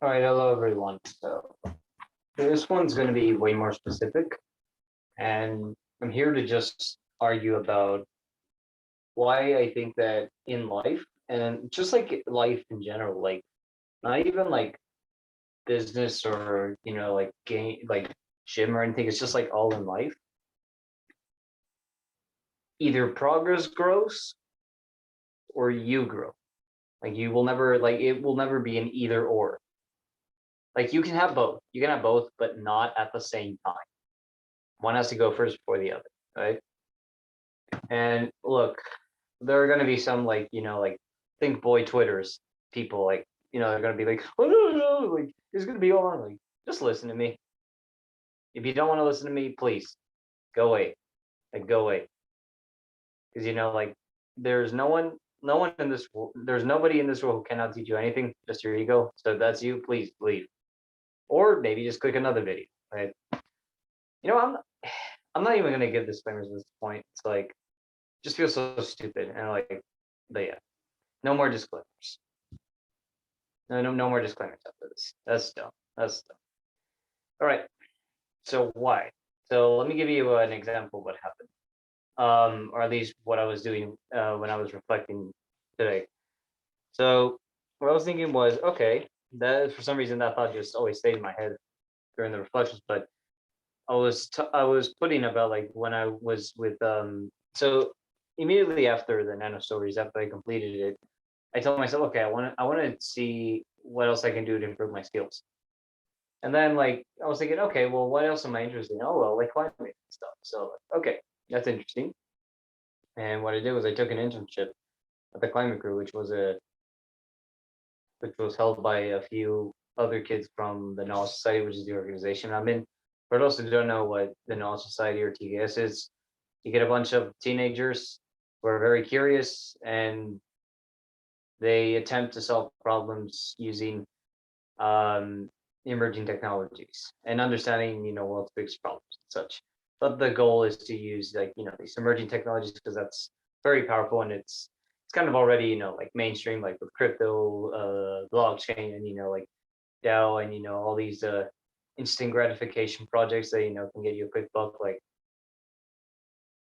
All right, hello everyone. So this one's going to be way more specific, and I'm here to just argue about why I think that in life, and just like life in general, like not even like business or like game, like gym or anything. It's just like all in life. Either progress grows or you grow. Like you will never like it will never be an either or. Like you can have both. You can have both, but not at the same time. One has to go first before the other, right? And look, there are going to be some like like think boy Twitters people like they're going to be like, oh no, like it's going to be on, like just listen to me. If you don't want to listen to me, please go away, like go away, because like there's no one in this there's nobody in this world who cannot teach you anything, just your ego. So if that's you, please leave, or maybe just click another video, right? You know, I'm not even going to give disclaimers at this point. It's like just feels so stupid and like, but yeah, no more disclaimers. No more disclaimers after this. That's dumb. That's dumb. All right. So why? So let me give you an example of what happened, or at least what I was doing when I was reflecting today. So what I was thinking was, okay, that for some reason that thought just always stayed in my head during the reflections. But I was putting about like when I was with so immediately after the nano stories, after I completed it, I told myself, okay, I want to see what else I can do to improve my skills. And then like I was thinking, okay, well, what else am I interested in? Oh well, like climate and stuff. So okay, that's interesting. And what I did was I took an internship at the Climate Crew, which was held by a few other kids from the Knowledge Society, which is the organization I'm in. For those who don't know what the Knowledge Society or TKS is, you get a bunch of teenagers who are very curious and they attempt to solve problems using um, emerging technologies and understanding, world's biggest problems and such. But the goal is to use like, these emerging technologies because that's very powerful and it's kind of already, like mainstream, like with crypto, blockchain, and like DAO, and all these instant gratification projects that can get you a quick buck. Like,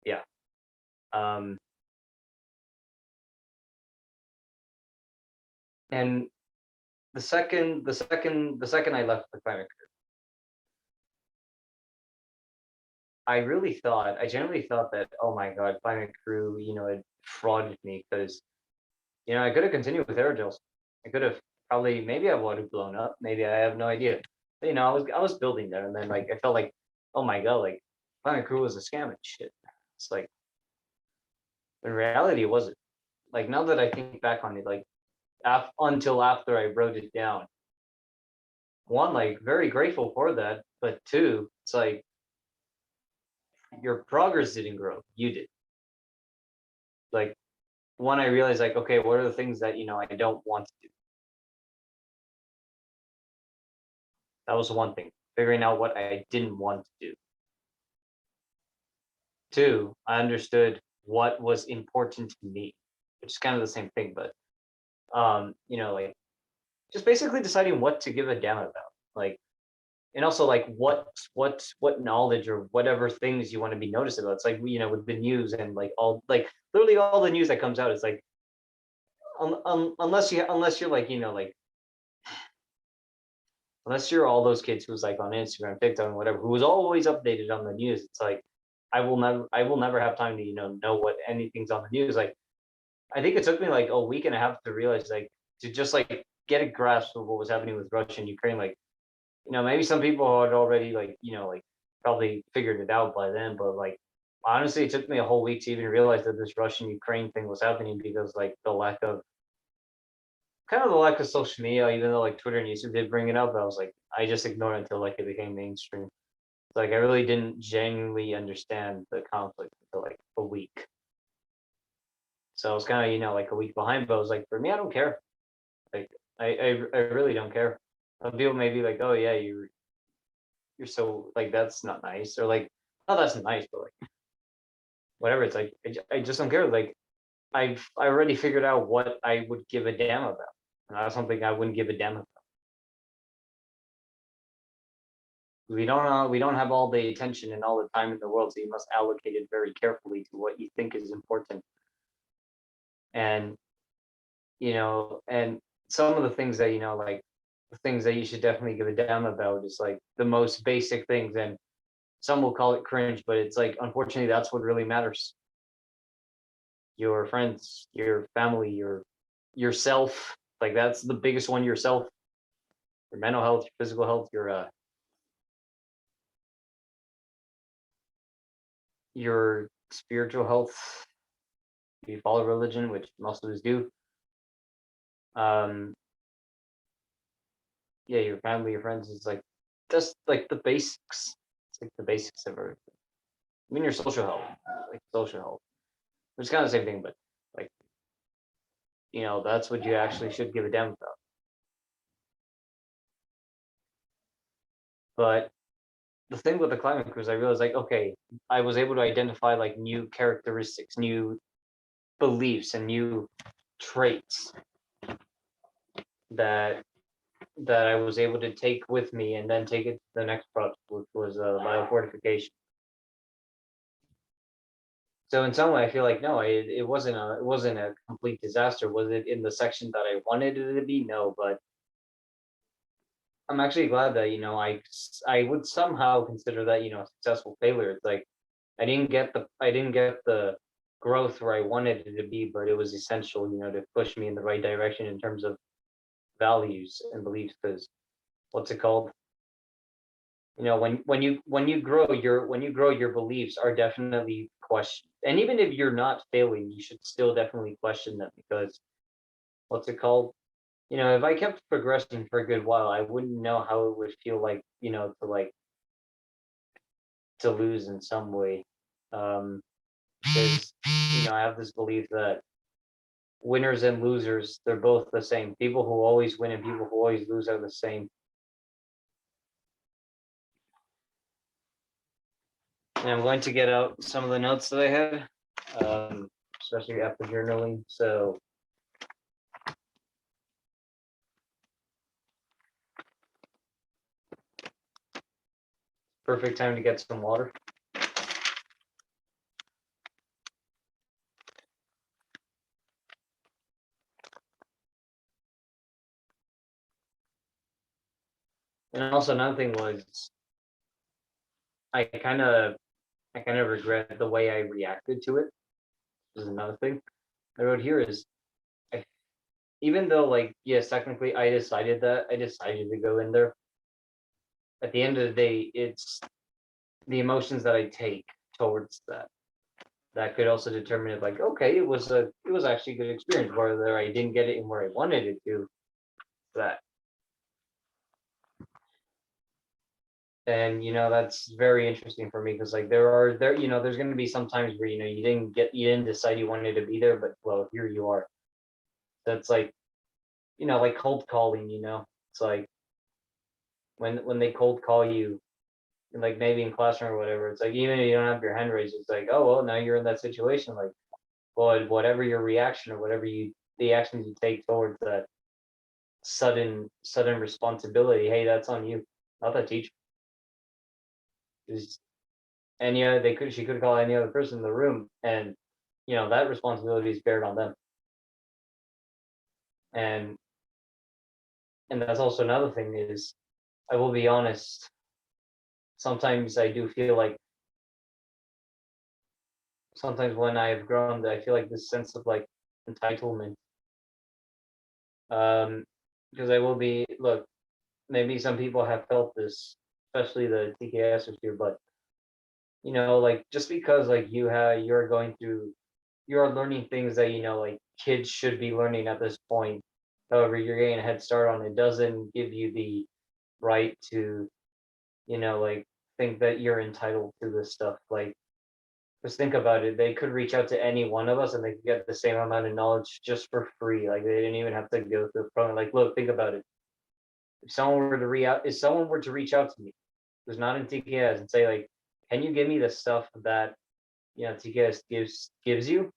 yeah. Um, and the second I left the climate, I genuinely thought that, oh my God, Climate Crew, it frauded me because, I could have continued with aerogels. I could have probably, maybe I would have blown up. Maybe I have no idea. But, I was building there, and then like I felt like, oh my God, like Climate Crew was a scam and shit. It's like, in reality, it wasn't. Like now that I think back on it, like until after I wrote it down, one, like very grateful for that, but two, it's like your progress didn't grow, you did. Like one, I realized like, okay, what are the things that I don't want to do? That was one thing. Figuring out what I didn't want to do. Two, I understood what was important to me, which is kind of the same thing, but like just basically deciding what to give a damn about. Like, and also like what knowledge or whatever things you want to be noticed about. It's like with the news and like all like literally all the news that comes out is like unless you're like like unless you're all those kids who's like on Instagram, TikTok, and whatever, who was always updated on the news. It's like I will never have time to know what anything's on the news. Like I think it took me like a week and a half to realize like to just like get a grasp of what was happening with Russia and Ukraine. Like maybe some people had already like like probably figured it out by then, but like honestly, it took me a whole week to even realize that this Russian Ukraine thing was happening because like the lack of social media, even though like Twitter and YouTube did bring it up, I was like, I just ignored it until like it became mainstream. Like I really didn't genuinely understand the conflict until like a week. So I was kind of like a week behind, but I was like, for me, I don't care. Like I really don't care. People may be like, oh yeah, you're so like that's not nice, or like, oh that's nice, but like whatever. It's like I just don't care. Like I already figured out what I would give a damn about, and that's something I wouldn't give a damn about. We don't have all the attention and all the time in the world, so you must allocate it very carefully to what you think is important. And and some of the things that like the things that you should definitely give a damn about is like the most basic things, and some will call it cringe, but it's like unfortunately that's what really matters. Your friends, your family, yourself. Like that's the biggest one, yourself, your mental health, your physical health, your spiritual health. If you follow religion, which most of us do. Um, yeah, your family, your friends is like just like the basics. It's like the basics of everything. I mean, your social health, like social health. It's kind of the same thing, but like that's what you actually should give a damn about. But the thing with the climate cruise, I realized like, okay, I was able to identify like new characteristics, new beliefs, and new traits that I was able to take with me and then take it to the next project, which was biofortification. So in some way, I feel like no, it wasn't a complete disaster. Was it in the section that I wanted it to be? No, but I'm actually glad that I would somehow consider that a successful failure. It's like I didn't get the growth where I wanted it to be, but it was essential to push me in the right direction in terms of values and beliefs. Because what's it called? When you grow, your beliefs are definitely questioned. And even if you're not failing, you should still definitely question them, because what's it called? If I kept progressing for a good while, I wouldn't know how it would feel like, to lose in some way. Because I have this belief that winners and losers, they're both the same. People who always win and people who always lose are the same. And I'm going to get out some of the notes that I had, especially after journaling. So perfect time to get some water. And also another thing was I kind of regret the way I reacted to it. This is another thing I wrote here is I, even though like yes, technically I decided to go in there. At the end of the day, it's the emotions that I take towards that could also determine if like okay, it was actually a good experience, whether I didn't get it in where I wanted it to. That and that's very interesting for me, because like there's going to be some times where you didn't decide you wanted to be there, but well, here you are. That's like like cold calling. It's like when they cold call you, like maybe in classroom or whatever, it's like even if you don't have your hand raised, it's like, oh well, now you're in that situation. Like, well, whatever your reaction or whatever the actions you take towards that sudden responsibility, hey, that's on you, not the teacher. Is she could call any other person in the room, and that responsibility is bared on them. And that's also another thing is, I will be honest, sometimes I do feel like sometimes when I've grown, I feel like this sense of like entitlement. Because I will be look, maybe some people have felt this, especially the TKSers here, but like just because like you're learning things that like kids should be learning at this point. However, you're getting a head start on it, doesn't give you the right to, like think that you're entitled to this stuff. Like, just think about it. They could reach out to any one of us and they could get the same amount of knowledge just for free. Like they didn't even have to go through the program. Like, look, think about it. If someone were to reach out to me who's not in TKS and say, like, can you give me the stuff that TKS gives you?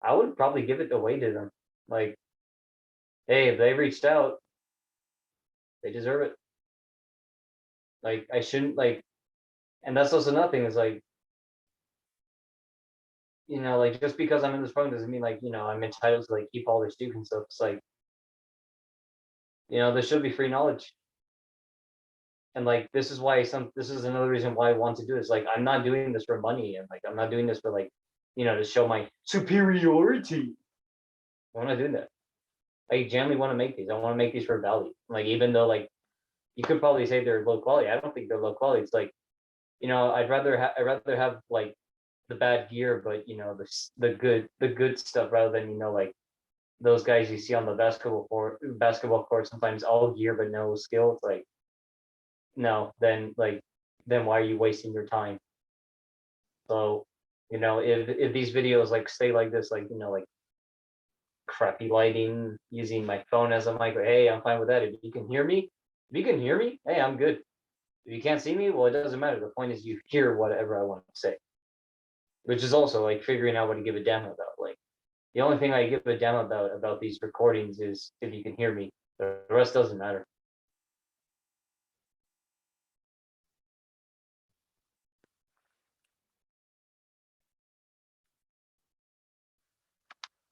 I would probably give it away to them. Like, hey, if they reached out, they deserve it. Like I shouldn't like, and that's also another thing is like, like just because I'm in this program doesn't mean like, I'm entitled to like keep all this juice and stuff. It's like, there should be free knowledge. And like this is another reason why I want to do this. Like I'm not doing this for money and like I'm not doing this for like, to show my superiority. I'm not doing that. I genuinely want to make these. I want to make these for value. Like even though like you could probably say they're low quality. I don't think they're low quality. It's like, I'd rather have like the bad gear, but the good stuff rather than like those guys you see on the basketball court sometimes all gear but no skill. It's like no, then why are you wasting your time? So if these videos like stay like this, like like crappy lighting, using my phone as a mic, hey, I'm fine with that. If you can hear me, hey, I'm good. If you can't see me, well, it doesn't matter. The point is you hear whatever I want to say, which is also like figuring out what to give a damn about. Like the only thing I give a damn about these recordings is if you can hear me. The rest doesn't matter.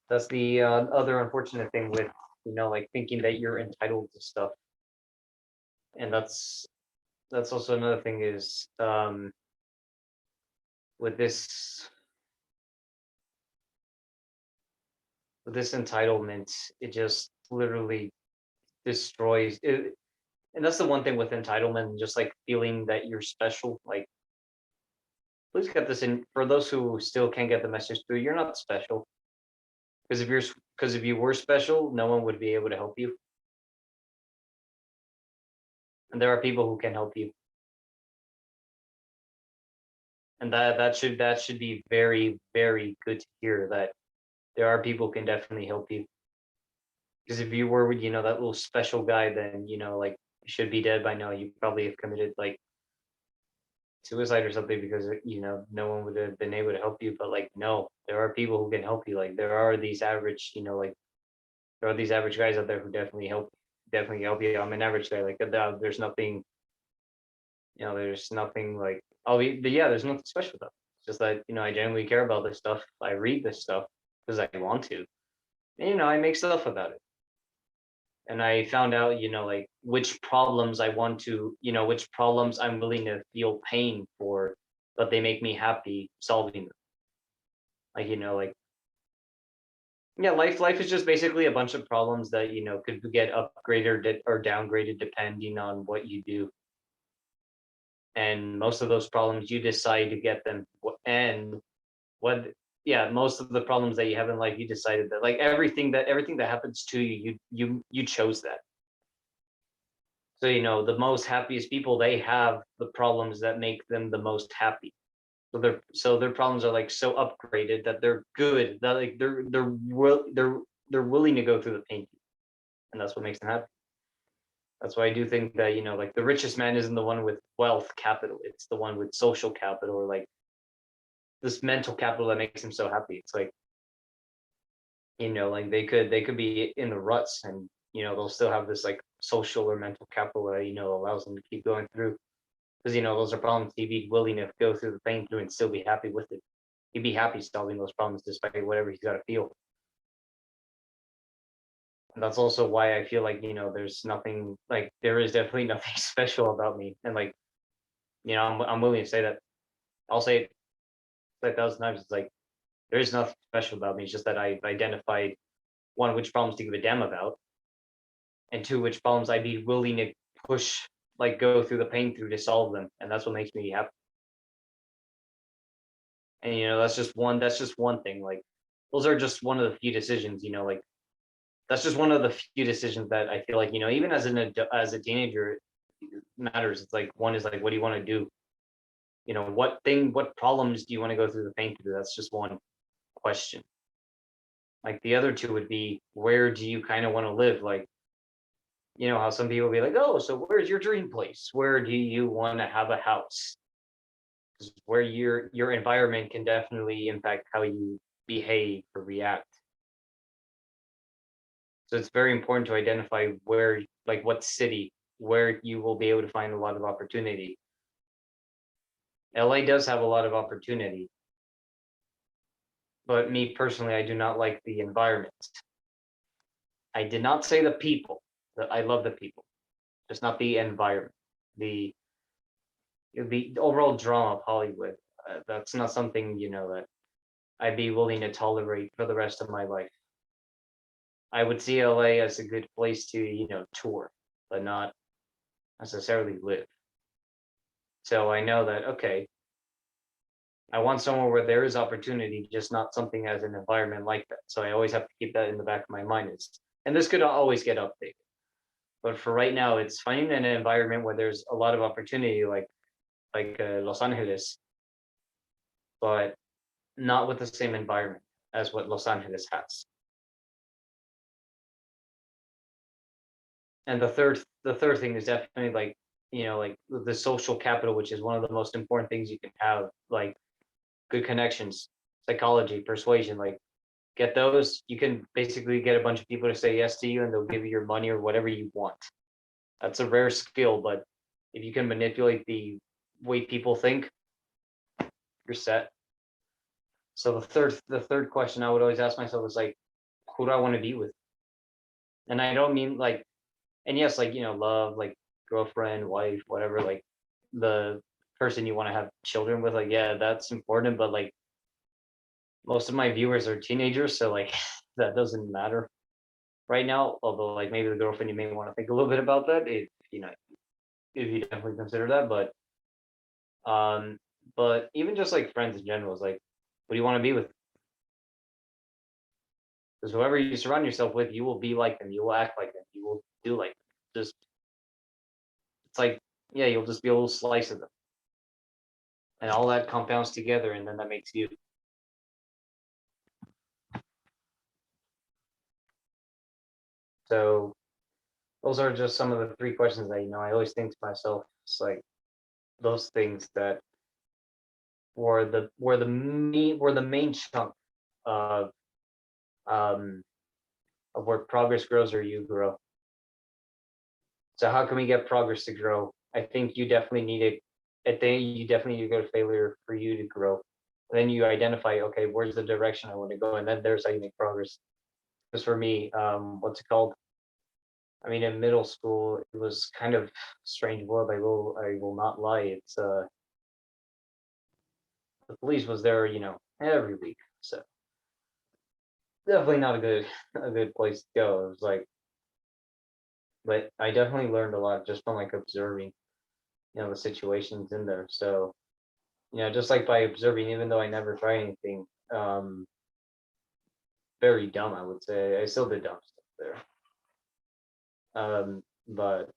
That's the other unfortunate thing with like thinking that you're entitled to stuff, and that's also another thing is with this with this entitlement, it just literally destroys it. And that's the one thing with entitlement, just like feeling that you're special. Like, please get this in for those who still can't get the message through. You're not special because if you were special, no one would be able to help you. And there are people who can help you, and that should be very very good to hear that there are people who can definitely help you. Because if you were that little special guy, then like you should be dead by now. You probably have committed like suicide or something because no one would have been able to help you. But like no, there are people who can help you. Like there are these average like there are these average guys out there who definitely help you. I'm an average guy. Like there's nothing, there's nothing like yeah, there's nothing special though. It's just that I genuinely care about this stuff. I read this stuff because I want to, and I make stuff about it. And I found out, like which problems I want to, which problems I'm willing to feel pain for, but they make me happy solving them. Like, like yeah, life is just basically a bunch of problems that could get upgraded or downgraded depending on what you do. And most of those problems you decide to get them, and what yeah, most of the problems that you have in life you decided that, like everything that happens to you, you chose that. So the most happiest people, they have the problems that make them the most happy. So their problems are like so upgraded that they're good, that like they're willing to go through the pain, and that's what makes them happy. That's why I do think that like the richest man isn't the one with wealth capital, it's the one with social capital, or like this mental capital that makes him so happy. It's like like they could be in the ruts, and they'll still have this like social or mental capital that allows them to keep going through, because those are problems he'd be willing to go through the pain through and still be happy with it. He'd be happy solving those problems despite whatever he's got to feel. And that's also why I feel like there's nothing, like there is definitely nothing special about me, and like I'm willing to say that. I'll say it like 1,000 times. It's like there is nothing special about me. It's just that I've identified, one, which problems to give a damn about, and two, which problems I'd be willing to push, like go through the pain through to solve them, and that's what makes me happy. And that's just one thing. Like those are just one of the few decisions. Like that's just one of the few decisions that I feel like even as a teenager it matters. It's like one is like, what do you want to do? What problems do you want to go through the pain through? That's just one question. Like the other two would be, where do you kind of want to live? Like how some people be like, oh, so where's your dream place? Where do you want to have a house? 'Cause where your environment can definitely impact how you behave or react. So it's very important to identify where, like what city. where you will be able to find a lot of opportunity. LA does have a lot of opportunity, but me personally, I do not like the environment. I did not say the people. I love the people, just not the environment. The the overall drama of Hollywood. That's not something that I'd be willing to tolerate for the rest of my life. I would see LA as a good place to tour, but not necessarily live. So I know that okay, I want somewhere where there is opportunity, just not something as an environment like that. So I always have to keep that in the back of my mind. And this could always get updated. But for right now, it's finding an environment where there's a lot of opportunity, like Los Angeles, but not with the same environment as what Los Angeles has. And the third thing is definitely like like the social capital, which is one of the most important things you can have, like good connections, psychology, persuasion, like get those. You can basically get a bunch of people to say yes to you and they'll give you your money or whatever you want. That's a rare skill, but if you can manipulate the way people think, you're set. So the third question I would always ask myself is like, who do I want to be with? And I don't mean like, and yes, like love, like girlfriend, wife, whatever, like the person you want to have children with, like yeah, that's important, but like most of my viewers are teenagers, so like that doesn't matter right now. Although like maybe the girlfriend, you may want to think a little bit about that if if you definitely consider that. Um but even just like friends in general is like, what do you want to be with? Because whoever you surround yourself with, you will be like them, you will act like them, you will do like them. Just it's like yeah, you'll just be a little slice of them, and all that compounds together, and then that makes you. So those are just some of the three questions that I always think to myself. It's like those things that were the main chunk of um of where progress grows or you grow. So how can we get progress to grow? I think you definitely need it. I think you definitely need to go to failure for you to grow. And then you identify, okay, where's the direction I want to go, and then there's how you make progress. Because for me, what's it called? I mean, in middle school, it was kind of strange world. I will not lie. It's the police was there, every week. So definitely not a good place to go. It was like, but I definitely learned a lot just from like observing, the situations in there. So, just like by observing, even though I never tried anything, um, very dumb, I would say. I still did dumb stuff there. But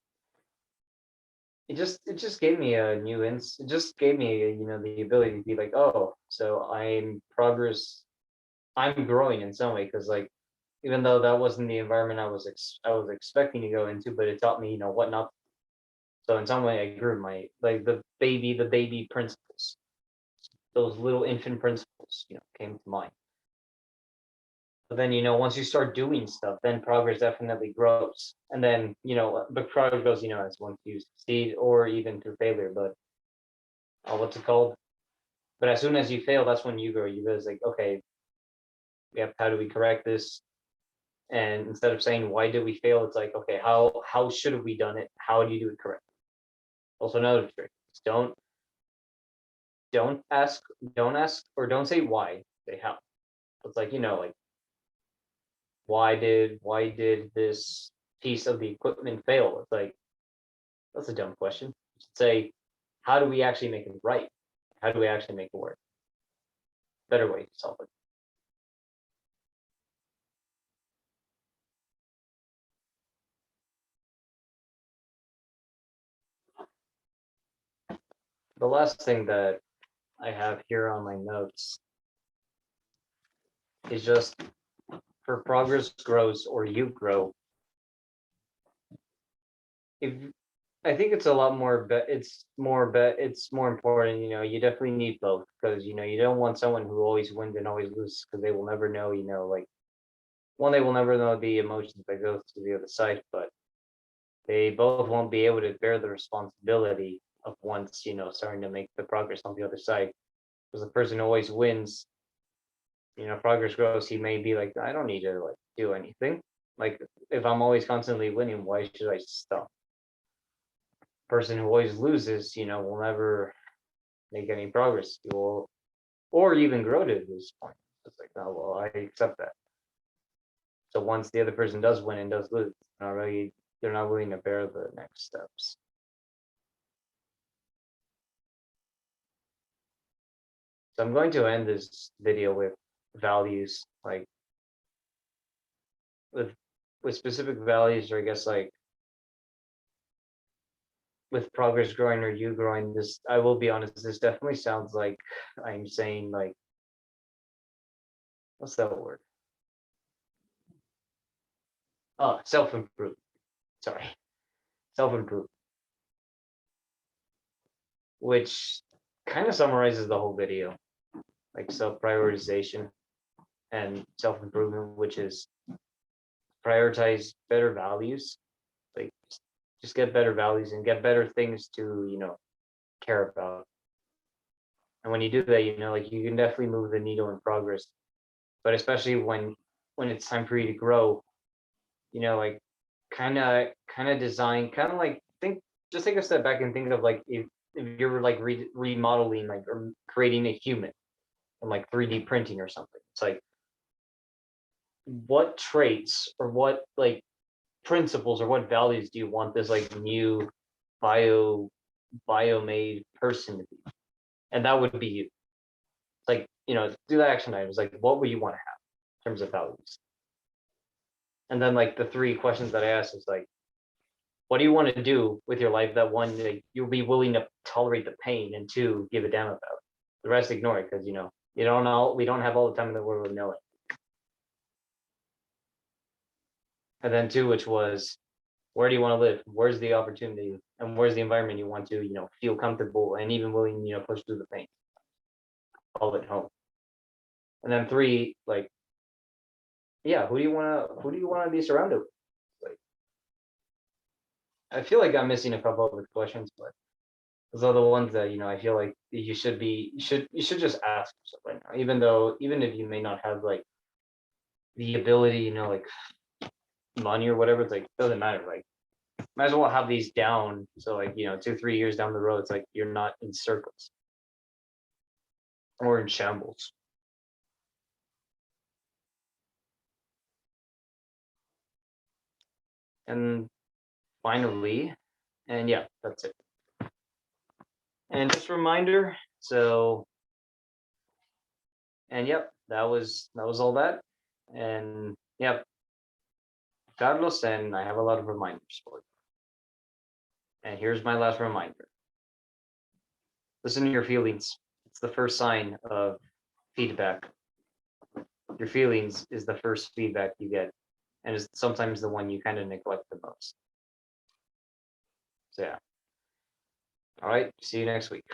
it just gave me a new it just gave me the ability to be like, oh, so I'm growing in some way, because like even though that wasn't the environment I was expecting to go into, but it taught me what not. So in some way I grew my, like, the baby principles, those little infant principles came to mind. But then once you start doing stuff, then progress definitely grows. And then but progress goes as once you succeed or even through failure. But what's it called? But as soon as you fail, that's when you grow. You realize like, okay, yep, how do we correct this? And instead of saying why did we fail, it's like, okay, how should have we done it? How do you do it correct? Also another trick is don't ask don't ask or don't say why, say how. It's like like, why did this piece of the equipment fail? It's like, that's a dumb question. You should say, how do we actually make it right? How do we actually make it work? Better way to solve it. The last thing that I have here on my notes is just, for progress grows or you grow. If I think it's a lot more, but it's more important. You definitely need both, because you don't want someone who always wins and always loses, because they will never know. Like, one, they will never know the emotions that go to the other side, but they both won't be able to bear the responsibility of once, starting to make the progress on the other side. Because the person who always wins, progress grows, he may be like, I don't need to like do anything. Like if I'm always constantly winning, why should I stop? Person who always loses, will never make any progress. You will, or even grow to this point. It's like, oh well, I accept that. So once the other person does win and does lose, they're not willing to bear the next steps. So I'm going to end this video with values, like with specific values, or I guess like with progress growing or you growing. This, I will be honest, this definitely sounds like I'm saying like, what's that word? Oh, self-improve. Sorry, self-improve, which kind of summarizes the whole video, like self-prioritization and self-improvement, which is prioritize better values, like just get better values and get better things to care about. And when you do that, like you can definitely move the needle in progress. But especially when it's time for you to grow, like kind of design, kind of like just take a step back and think of like if you're like remodeling, like, or creating a human and like 3D printing or something. It's like, what traits or what like principles or what values do you want this like new bio made person to be? And that would be you. Like, do that action items. Like, what would you want to have in terms of values? And then like the 3 questions that I asked is like, what do you want to do with your life that one, like, you'll be willing to tolerate the pain, and 2, give a damn about? The rest ignore it, because you don't know, we don't have all the time in the world to know it. And then 2, which was, where do you want to live? Where's the opportunity, and where's the environment you want to feel comfortable and even willing push through the pain? All at home. And then 3, like, yeah, who do you want to be surrounded with? Like, I feel like I'm missing a couple of the questions, but those are the ones that I feel like you should just ask yourself right now, even if you may not have like the ability, like money or whatever. It's like, doesn't matter. Like, might as well have these down, so like 2-3 years down the road, it's like you're not in circles or in shambles. And finally, and yeah, that's it. And just a reminder, so, and yep, that was all that. And yep, Carlos, and I have a lot of reminders for you. And here's my last reminder. Listen to your feelings. It's the first sign of feedback. Your feelings is the first feedback you get, and it's sometimes the one you kind of neglect the most. So yeah. All right, see you next week.